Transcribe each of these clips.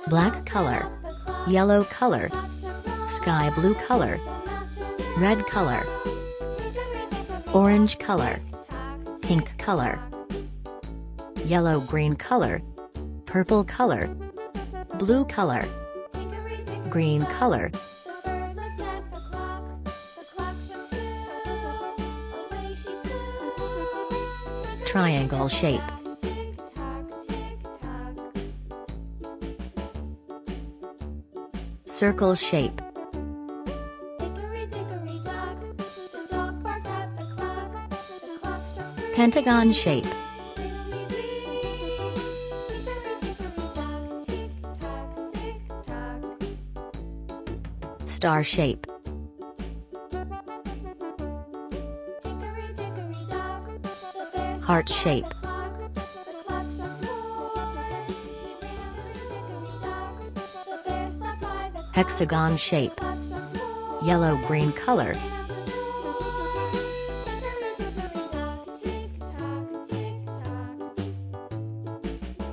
black color, yellow color, sky blue color, red color, orange color, pink color, yellow green color, purple color, blue color, green color, triangle shape, circle shape, pentagon shape, star shape, heart shape, hexagon shape, yellow-green color,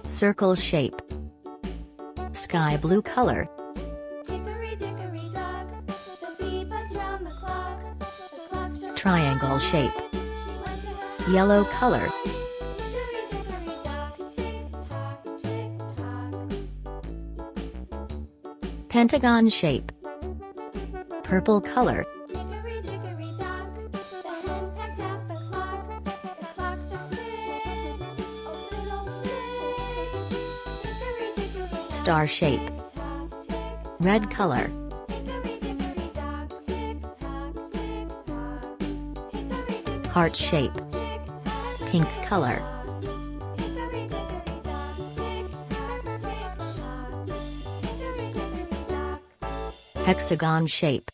circle shape, sky blue color, triangle shape, yellow color, pentagon shape, purple color, star shape, red color, heart shape, pink color, hexagon shape,